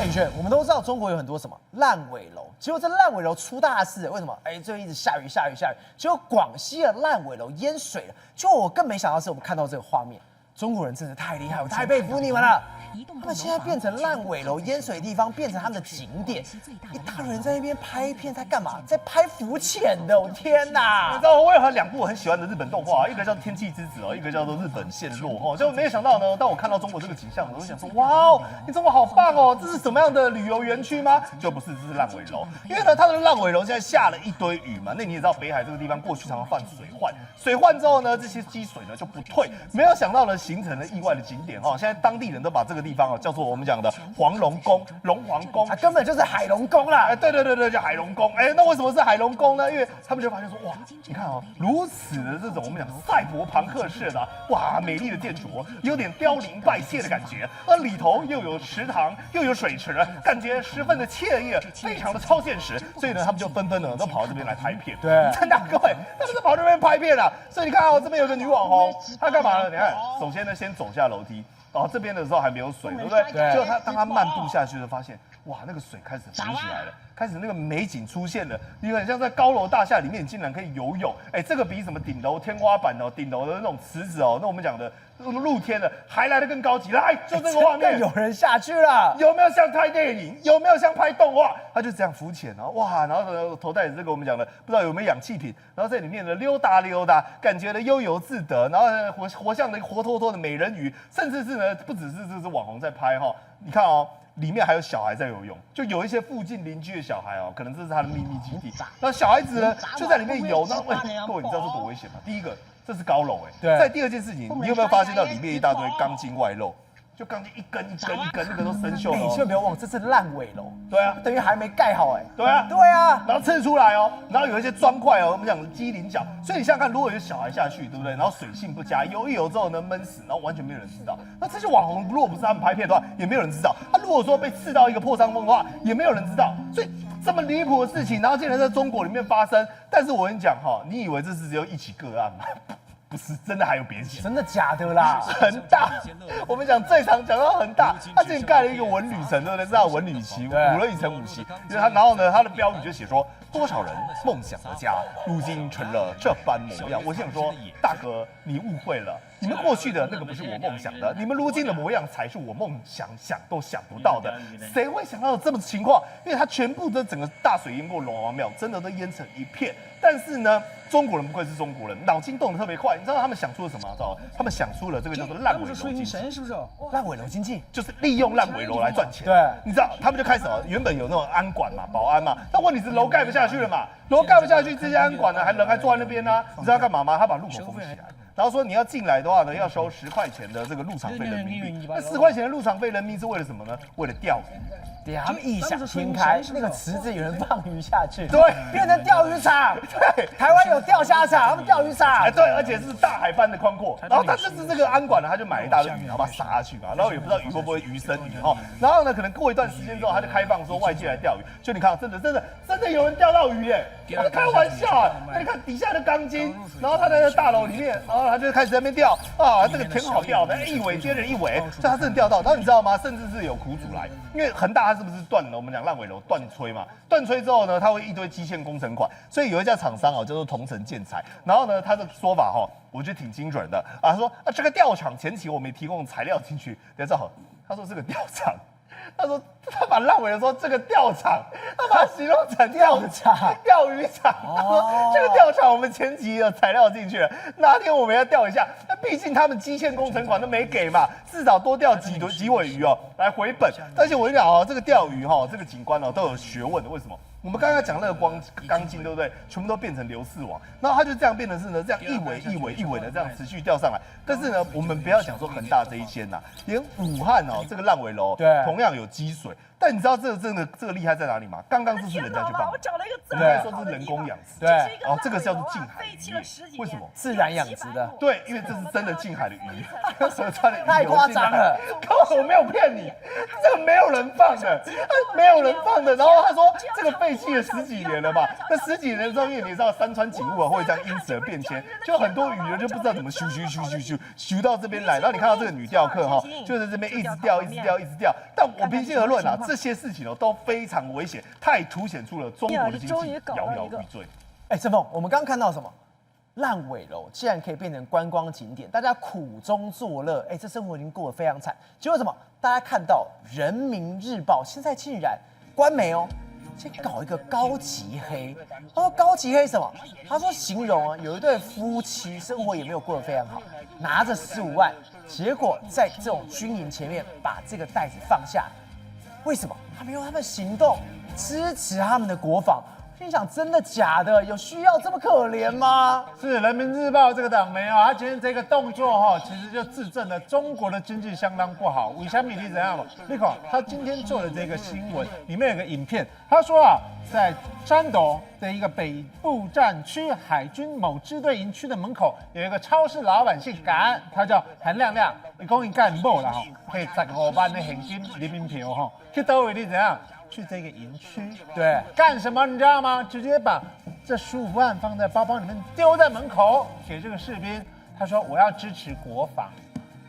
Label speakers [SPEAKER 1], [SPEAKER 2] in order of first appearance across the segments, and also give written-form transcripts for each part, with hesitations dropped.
[SPEAKER 1] 宇轩，我们都知道中国有很多什么烂尾楼，结果这烂尾楼出大事，为什么？最近一直下雨，结果广西的烂尾楼淹水了。就我更没想到是，我们看到这个画面，中国人真的太厉害，我太佩服你们了。他们现在变成烂尾楼淹水的地方，变成他们的景点，一大人在那边拍片，在干嘛？在拍浮潜的，我的天哪！
[SPEAKER 2] 你知道我有两部我很喜欢的日本动画，一个叫《天气之子》哦，一个叫做《日本陷落》哦。就没有想到呢，当我看到中国这个景象，我就想说，哇哦，你中国好棒哦！这是什么样的旅游园区吗？就不是，这是烂尾楼。因为呢，它的烂尾楼现在下了一堆雨嘛，那你也知道北海这个地方过去常常犯水患，水患之后呢，这些积水呢就不退，没有想到呢形成了意外的景点哦。现在当地人都把这个地方哦叫做我们讲的黄龙宫、龙皇宫，
[SPEAKER 1] 它根本就是海龙宫啦。
[SPEAKER 2] 对，叫海龙宫。那为什么是海龙宫呢？因为他们就发现说，哇，你看哦，如此的这种我们讲赛博朋克式的，哇，美丽的建筑，有点凋零败谢的感觉，而里头又有池塘，又有水池，感觉十分的惬意，非常的超现实。所以呢，他们就纷纷呢都跑到这边来拍片。
[SPEAKER 1] 对，
[SPEAKER 2] 真的，各位，他们是跑到这边拍片啊。所以你看哦，这边有个女网红，她干嘛呢？你看，首先呢，先走下楼梯。这边的时候还没有水，对不对？
[SPEAKER 1] 对。
[SPEAKER 2] 就当他漫步下去，就发现，哇，那个水开始浮起来了，开始那个美景出现了。你很像在高楼大厦里面，你竟然可以游泳，这个比什么顶楼天花板哦，顶楼的那种池子哦，那我们讲的露天的还来得更高级。来，就这个画面，
[SPEAKER 1] 有人下去了，
[SPEAKER 2] 有没有像拍电影？有没有像拍动画？他就这样浮潜，然后哇，然后呢头戴着这个我们讲的不知道有没有氧气瓶，然后在里面呢溜达，感觉呢悠游自得，然后呢活像的活脱脱的美人鱼，甚至是呢不只是这是网红在拍哈，你看哦。里面还有小孩在游泳，就有一些附近邻居的小孩哦，可能这是他的秘密基地。那小孩子呢就在里面游，那各位你知道这多危险吗？第一个，这是高楼
[SPEAKER 1] 对。
[SPEAKER 2] 再第二件事情，你有没有发现到里面一大堆钢筋外露？就钢筋一根，那个都生锈了。
[SPEAKER 1] 你千万不要忘，这是烂尾楼。
[SPEAKER 2] 对啊，
[SPEAKER 1] 等于还没盖好
[SPEAKER 2] 对啊。然后测出来哦，然后有一些砖块哦，我们讲机灵角。所以你想想看，如果有小孩下去，对不对？然后水性不佳，游一游之后呢闷死，然后完全没有人知道。那这些网红如果不是他们拍片的话，也没有人知道。他如果说被刺到一个破伤风的话，也没有人知道。所以这么离谱的事情，然后竟然在中国里面发生。但是我跟你讲哈，你以为这是只有一起个案吗？不是，真的还有别起，
[SPEAKER 1] 真的假的啦？
[SPEAKER 2] 恒大，我们讲最常讲到恒大，他之前盖了一个文旅城，对不对？是他的文旅旗，补了一层5期，因为他，然后呢，他的标语就写说，多少人梦想的家，如今成了这般模样。我想说，大哥，你误会了。你们过去的那个不是我梦想的，你们如今的模样才是我梦想都想不到的。谁会想到有这么情况？因为他全部的整个大水淹过龙王庙，真的都淹成一片。但是呢，中国人不愧是中国人，脑筋动得特别快。你知道他们想出了什么？知道吗？他们想出了这个叫做烂尾楼经济，
[SPEAKER 1] 是不是？烂尾楼经济
[SPEAKER 2] 就是利用烂尾楼来赚钱。
[SPEAKER 1] 对，
[SPEAKER 2] 你知道他们就开始原本有那种安管嘛，保安嘛，但问题是楼盖不下去了嘛，楼盖不下去，这些安管呢人还坐在那边呢，你知道干嘛吗？他把路口封起来。然后说你要进来的话呢，要收10块钱的这个入场费人民币。那10块钱的入场费人民币是为了什么呢？为了钓鱼。
[SPEAKER 1] 对，他们异想天开，那个池子有人放鱼下去，
[SPEAKER 2] 对，
[SPEAKER 1] 变成钓鱼场。
[SPEAKER 2] 对，
[SPEAKER 1] 台湾有钓虾场，他们钓鱼场。
[SPEAKER 2] 对，而且是大海般的宽阔。然后他就是这个安管呢，他就买一大堆鱼，然后把它撒下去嘛。然后也不知道鱼会不会鱼生鱼哈。然后呢，可能过一段时间之后，他就开放说外界来钓鱼。就你看，真的有人钓到鱼耶！我在开玩笑啊！那你看底下的钢筋，然后他在那大楼里面，然后他就开始在那边钓啊，这个挺好钓的，一尾接着一尾，所以他真的钓到。然后你知道吗？甚至是有苦主来，因为恒大它是不是断了？我们讲烂尾楼断炊嘛，断炊之后呢，它会一堆基线工程款，所以有一家厂商叫做同城建材，然后呢，他的说法我觉得挺精准的啊，他说这个吊场前期我们也提供材料进去，大家知道，他说这个吊场。他说他把烂尾的说这个钓场，他把它形容成钓鱼场。他说这个钓场我们前期有材料进去了，哪天我们要钓一下。那毕竟他们基线工程款都没给嘛，至少多钓几尾鱼来回本。而且我跟你讲这个钓鱼这个景观都有学问的。为什么？我们刚刚讲那个钢筋，对不对？全部都变成流刺网，然后它就这样变成是呢，这样一尾的这样持续钓上来。但是呢，我们不要讲说恒大这一间呐，连武汉这个烂尾楼，同样有积水。但你知道这个厉害在哪里吗？刚刚这是人家去放，
[SPEAKER 3] 我找了一个
[SPEAKER 2] 应该说是人工养殖，
[SPEAKER 1] 对，
[SPEAKER 2] 这个叫做近海渔业。为什么？
[SPEAKER 1] 自然养殖的。
[SPEAKER 2] 对，因为这是真的近海的鱼，所穿的
[SPEAKER 1] 太夸张了，
[SPEAKER 2] 我没有骗你，这个没有人放的，没有人放的。然后他说这个废弃了10几年了吧？那10几年之后，因为你知道山川景物会这样因此而变迁，就很多鱼呢就不知道怎么咻到这边来。然后你看到这个女钓客就在这边一直钓。但我平心而论啊，这些事情都非常危险，它也凸显出了中国的经济摇摇欲坠。
[SPEAKER 1] 哎，郑凤，我们刚刚看到什么？烂尾楼竟然可以变成观光景点，大家苦中作乐，哎，这生活已经过得非常惨。结果什么？大家看到《人民日报》现在竟然官媒哦，先搞一个高级黑。他说高级黑什么？他说形容啊，有一对夫妻生活也没有过得非常好，拿着15万，结果在这种军营前面把这个袋子放下。为什么？他们用他们行动支持他们的国防。心想，真的假的？有需要这么可怜吗？
[SPEAKER 3] 是人民日报这个党媒啊，他今天这个动作哈，其实就自证了中国的经济相当不好。为什么你怎样嘛？你看他今天做的这个新闻里面有个影片，他说啊，在山东的一个北部战区海军某支队营区的门口，有一个超市老百姓赶，他叫韩亮亮，一共应该没了哈，可以15万的现金人民票哈，去到位你怎样？去这个营区，
[SPEAKER 1] 对，
[SPEAKER 3] 干什么你知道吗？直接把这15万放在包包里面，丢在门口给这个士兵。他说我要支持国防。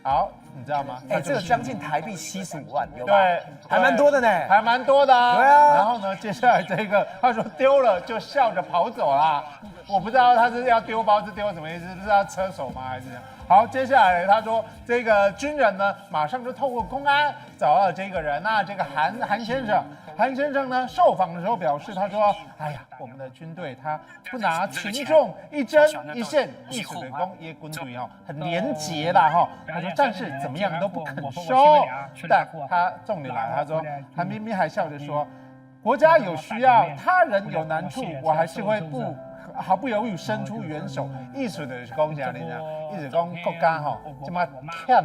[SPEAKER 3] 好，你知道吗？
[SPEAKER 1] 哎，这个将近台币75万，有吧？
[SPEAKER 3] 对，
[SPEAKER 1] 还蛮多的呢，
[SPEAKER 3] 还蛮多的啊。
[SPEAKER 1] 对啊。
[SPEAKER 3] 然后呢，接下来这个他说丢了就笑着跑走啦。我不知道他是要丢包是丢什么意思？是要车手吗？还是这样？好，接下来他说这个军人呢，马上就透过公安找到这个人啊，这个韩先生。韩先生呢受访的时候表示，他说：“哎呀，我们的军队他不拿群众一针一线，一水的攻也军队哦，很廉洁啦哈。他说战士怎么样都不肯收，但他重点来，他说他咪咪还笑着说，国家有需要，他人有难处，我还是会毫不犹豫伸出援手。意思的是讲啥呢？意思讲国家哈，这么欠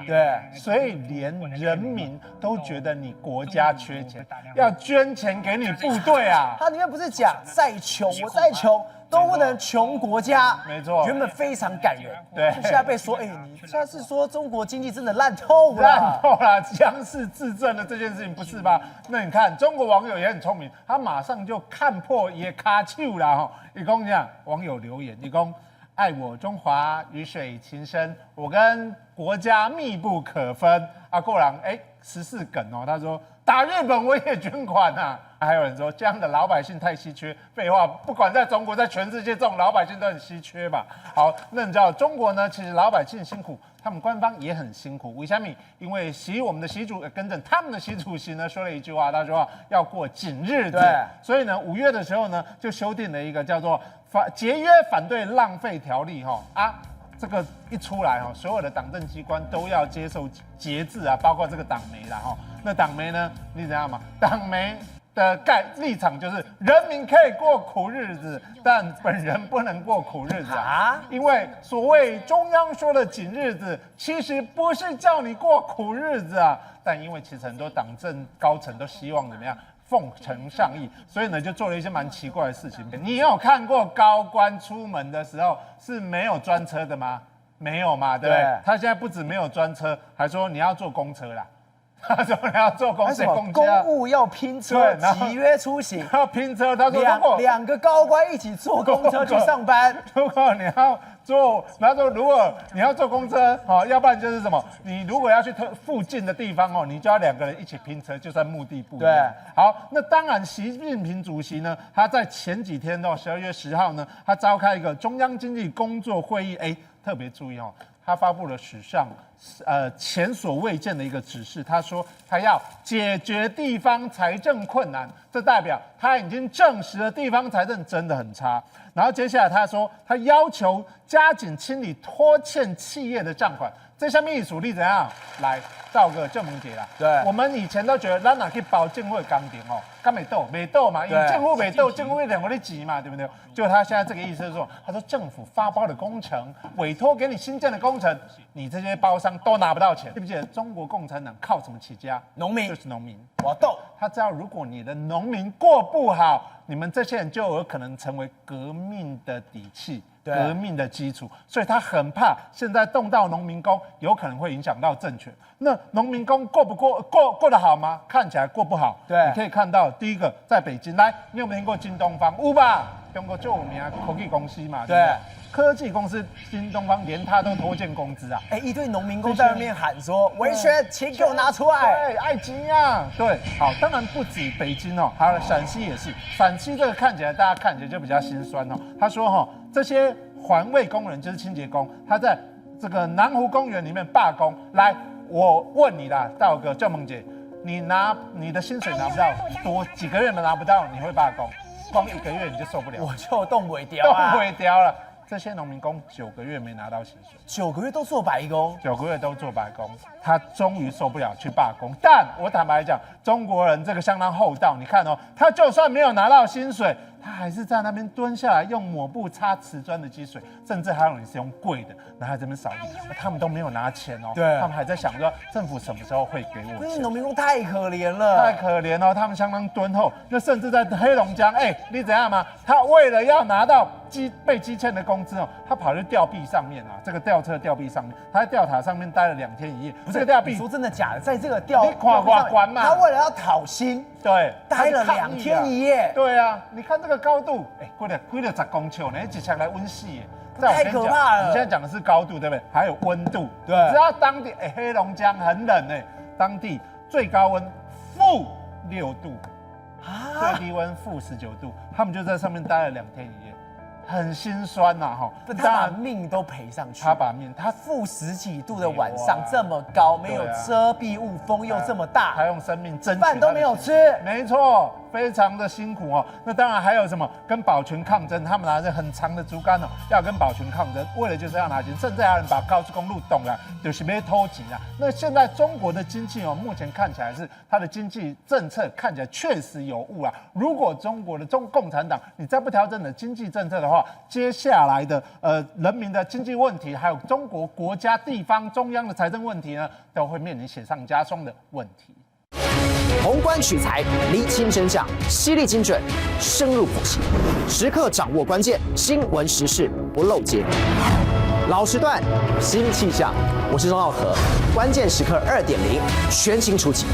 [SPEAKER 3] 对，所以连人民都觉得你国家缺钱，要捐钱给你部队啊。
[SPEAKER 1] 他里面不是讲再穷我再穷都不能穷国家，
[SPEAKER 3] 没错，
[SPEAKER 1] 原本非常感人，
[SPEAKER 3] 对，
[SPEAKER 1] 现在被说，哎，你现在是说中国经济真的烂透了，
[SPEAKER 3] 烂透了，央视自证的这件事情不是吧？那你看中国网友也很聪明，他马上就看破也卡丘了哈。一共这样，网友留言，一共爱我中华，鱼水情深，我跟国家密不可分啊。过人14梗哦，他说打日本我也捐款啊。还有人说这样的老百姓太稀缺，废话，不管在中国，在全世界，这种老百姓都很稀缺吧。好，那你知道中国呢？其实老百姓辛苦，他们官方也很辛苦。为什么？因为我们的习主跟着他们的习主席呢说了一句话，他说要过紧日子，所以呢5月的时候呢就修订了一个叫做节约反对浪费条例这个一出来所有的党政机关都要接受节制啊，包括这个党媒啦那党媒呢，你知道吗？党媒的立场就是人民可以过苦日子，但本人不能过苦日子啊！因为所谓中央说的紧日子，其实不是叫你过苦日子啊。但因为其实很多党政高层都希望怎么样奉承上意，所以呢就做了一些蛮奇怪的事情。你有看过高官出门的时候是没有专车的吗？没有嘛，对不对？他现在不止没有专车，还说你要坐公车啦。他说你要坐公
[SPEAKER 1] 务要拼车，集约出行，
[SPEAKER 3] 要拼车。他说
[SPEAKER 1] 两个高官一起坐公车去上班。
[SPEAKER 3] 如果你要坐，他说如果你要坐公车，要不然就是什么？你如果要去附近的地方你就要2个人一起拼车，就算目的不一样。对，好，那当然，习近平主席呢，他在前几天12月10号呢，他召开一个中央经济工作会议，特别注意他发布了史上前所未见的一个指示，他说他要解决地方财政困难，这代表他已经证实了地方财政真的很差。然后接下来他说，他要求加紧清理拖欠企业的账款。这下面属例怎样？来造个正门节啦。
[SPEAKER 1] 对，
[SPEAKER 3] 我们以前都觉得咱哪去包政府的工程干没斗嘛，因为政府没斗，政府会两个的急嘛，对不对？就他现在这个意思是说，他说政府发包的工程，委托给你新建的工程，你这些包商都拿不到钱。记不记得中国共产党靠什么起家？
[SPEAKER 1] 农民，
[SPEAKER 3] 就是农民。
[SPEAKER 1] 我要斗。
[SPEAKER 3] 他知道，如果你的农民过不好，你们这些人就有可能成为革命的底气。革命的基础，所以他很怕现在动到农民工，有可能会影响到政权。那农民工过得好吗？看起来过不好。对，你可以看到第一个在北京，来，你有没有听过京东方？有吧？中国最有名的科技公司嘛，
[SPEAKER 1] 对，
[SPEAKER 3] 科技公司新东方连他都拖欠工资啊。
[SPEAKER 1] 哎，一堆农民工在外面喊说维权，钱给我拿出来。
[SPEAKER 3] 对，爱金啊，对，好，当然不止北京哦，还有陕西也是。陕西这个看起来大家看起来就比较心酸哦。他说哈，这些环卫工人就是清洁工，他在这个南湖公园里面罢工。来，我问你啦，大哥赵萌姐，你的薪水拿不到多几个月都拿不到，你会罢工？光1个月你就受不了，
[SPEAKER 1] 我就动不掉啊，
[SPEAKER 3] 动不掉了。这些农民工9个月没拿到薪水
[SPEAKER 1] ，9个月都做白工
[SPEAKER 3] ，9个月都做白工，他终于受不了去罢工。但我坦白讲，中国人这个相当厚道，你看哦，他就算没有拿到薪水，他还是在那边蹲下来用抹布擦瓷砖的积水，甚至还有人是用跪的，然后在这边扫地，他们都没有拿钱哦，
[SPEAKER 1] 对，
[SPEAKER 3] 他们还在想说政府什么时候会给我钱。
[SPEAKER 1] 农民工太可怜了，
[SPEAKER 3] 太可怜了，他们相当敦厚。那甚至在黑龙江，你怎样吗？他为了要拿到被积欠的工资哦，他跑去吊臂上面啊，这个吊车吊臂上面，他在吊塔上面待了2天1夜。
[SPEAKER 1] 不是这个吊臂，你说真的假的？在这个吊，
[SPEAKER 3] 你垮嘛？
[SPEAKER 1] 他为了要讨薪，
[SPEAKER 3] 对，
[SPEAKER 1] 待了2天1夜。
[SPEAKER 3] 对啊，你看这个高度，规了10公尺呢，一起来温室耶。
[SPEAKER 1] 太可怕了！
[SPEAKER 3] 我们现在讲的是高度，对不对？还有温度，
[SPEAKER 1] 对，
[SPEAKER 3] 只要当地黑龙江很冷当地最高温-6度，最低温-19度，他们就在上面待了2天1夜，很心酸呐哈。
[SPEAKER 1] 他把命都赔上去，
[SPEAKER 3] 他把命，他
[SPEAKER 1] -10几度的晚上这么高，没有遮蔽物，风又这么大，
[SPEAKER 3] 还用生命争取，
[SPEAKER 1] 饭都没有吃，
[SPEAKER 3] 没错。非常的辛苦哦，那当然还有什么跟保全抗争，他们拿着很长的竹竿哦，要跟保全抗争，为了就是要拿钱，甚至还有人把高速公路堵了，就是被偷钱啊。那现在中国的经济哦，目前看起来是它的经济政策看起来确实有误啊。如果中国的共产党你再不调整的经济政策的话，接下来的人民的经济问题，还有中国国家地方中央的财政问题呢，都会面临雪上加霜的问题。
[SPEAKER 4] 宏观取材，厘清真相，犀利精准，深入剖析，时刻掌握关键新闻时事，不漏接。老时段，新气象，我是钟浩和，关键时刻2.0，全新出击。